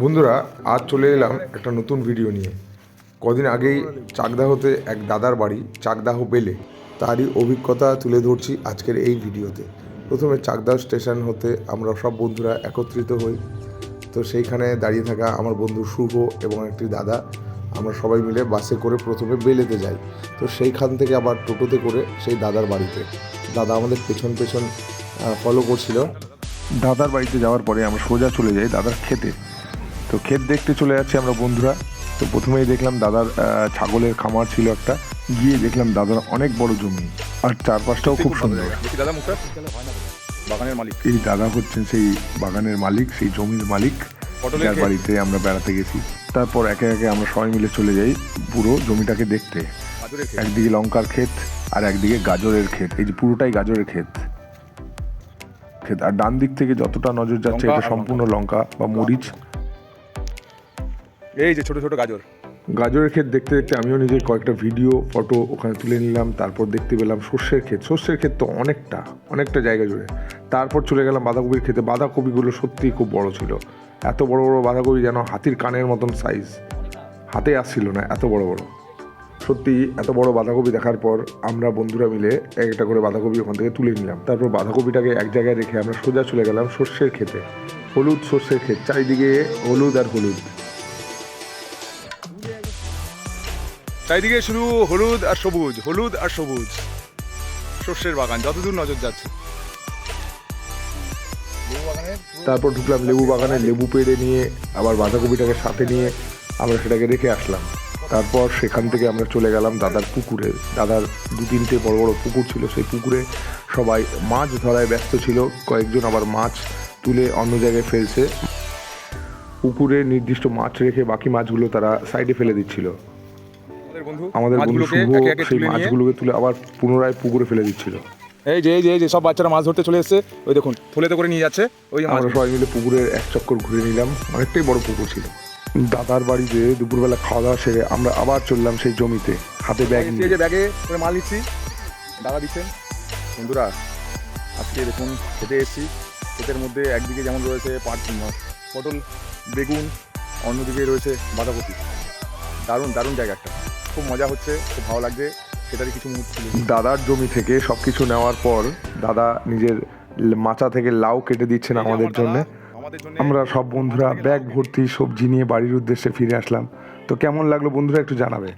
বন্ধুরা, আজ চলে এলাম একটা নতুন ভিডিও নিয়ে। কদিন আগেই চাকদাহতে এক দাদার বাড়ি, চাকদাহ বেলে, তারই অভিজ্ঞতা তুলে ধরছি আজকের এই ভিডিওতে। প্রথমে চাকদাহ স্টেশন হতে আমরা সব বন্ধুরা একত্রিত হই। তো সেইখানে দাঁড়িয়ে থাকা আমার বন্ধু শুভ এবং একটি দাদা, আমরা সবাই মিলে বাসে করে প্রথমে বেলেতে যাই। তো সেইখান থেকে আবার টোটোতে করে সেই দাদার বাড়িতে। দাদা আমাদের পেছন পেছন ফলো করছিল। দাদার বাড়িতে যাওয়ার পরে আমরা সোজা চলে যাই দাদার খেতে। তো ক্ষেত দেখতে চলে যাচ্ছি আমরা বন্ধুরা। তো প্রথমেই দেখলাম দাদার ছাগলের খামার ছিল একটা। গিয়ে দেখলাম দাদার অনেক বড় জমি, আর চারপাশটাও খুব সুন্দর। এই দাদা হচ্ছেন সেই বাগানের মালিক, সেই জমির মালিক, যার বাড়িতে আমরা বেড়াতে গেছি। তারপর একে একে আমরা সবাই মিলে চলে যাই পুরো জমিটাকে দেখতে। একদিকে লঙ্কার ক্ষেত আর একদিকে গাজরের ক্ষেত। এই যে পুরোটাই গাজরের ক্ষেত। আর ডান দিক থেকে যতটা নজর যাচ্ছে এটা সম্পূর্ণ লঙ্কা বা মরিচ। এই যে ছোট ছোট গাজরের ক্ষেত দেখতে দেখতে আমিও নিজের কয়েকটা ভিডিও ফটো ওখানে তুলে নিলাম। তারপর দেখতে পেলাম সর্ষের ক্ষেত তো অনেকটা জায়গা জুড়ে। তারপর চলে গেলাম বাঁধাকপির ক্ষেতে। বাঁধাকপিগুলো সত্যিই খুব বড় ছিল। এত বড় বড় বাঁধাকপি যেন হাতির কানের মতন সাইজ, হাতে আসছিল না, এত বড় বড়। সত্যি এত বড় বাঁধাকপি দেখার পর আমরা বন্ধুরা মিলে একটা করে বাঁধাকপি ওখান থেকে তুলে নিলাম। তারপর বাঁধাকপিটাকে এক জায়গায় রেখে আমরা সোজা চলে গেলাম সর্ষের ক্ষেতে। হলুদ সর্ষের ক্ষেত, চারিদিকে হলুদ আর হলুদ। চারিদিকে শুধু হলুদ আর সবুজ সর্ষের বাগান যতদূর নজর যাচ্ছে। তারপর ঢুকলাম লেবু বাগানে, লেবু পেড়ে নিয়ে আবার বাঁধাকপিটাকে সাথে নিয়ে আমরা সেটাকে রেখে আসলাম। তারপর সেখান থেকে আমরা চলে গেলাম দাদার পুকুরে। দাদার 2-3টে বড় বড় পুকুর ছিল। সেই পুকুরে সবাই মাছ ধরায় ব্যস্ত ছিল, কয়েকজন আবার মাছ তুলে অন্য জায়গায় ফেলছে। পুকুরে নির্দিষ্ট মাছ রেখে বাকি মাছগুলো তারা সাইডে ফেলে দিচ্ছিল। আমাদের বন্ধু শুভ সেই মাছগুলোকে তুলে আবার পুনরায় পুকুরে ফেলে দিচ্ছিল। এই যে সব বাচ্চারা মাছ ধরতে চলে এসেছে, ওই দেখুন থলেতে করে নিয়ে যাচ্ছে। ওই আমরা সবাই মিলে পুকুরের এক চক্কর ঘুরে নিলাম। অনেকটাই বড় পুকুর ছিল। দাদার বাড়িতে দুপুরবেলা খাওয়া দাওয়া সেরে আমরা আবার চললাম সেই জমিতে, হাতে ব্যাগ নিয়ে। যে ব্যাগে করে মাল নিচ্ছি, দাদা দিচ্ছেন। বন্ধুরা, আজকে দেখুন খেতে এসেছি। ক্ষেতের মধ্যে একদিকে যেমন রয়েছে পটল, বেগুন, অন্যদিকে রয়েছে বাঁধাকপি। দারুণ জায়গা একটা, খুব মজা হচ্ছে, খুব ভালো লাগছে। সেটারই কিছু মুহূর্ত দাদার জমি থেকে সব কিছু নেওয়ার পর দাদা নিজের মাচা থেকে লাউ কেটে দিচ্ছেন আমাদের জন্য। আমরা সব বন্ধুরা ব্যাগ ভর্তি সবজি নিয়ে বাড়ির উদ্দেশ্যে ফিরে আসলাম। তো কেমন লাগলো বন্ধুরা একটু জানাবে।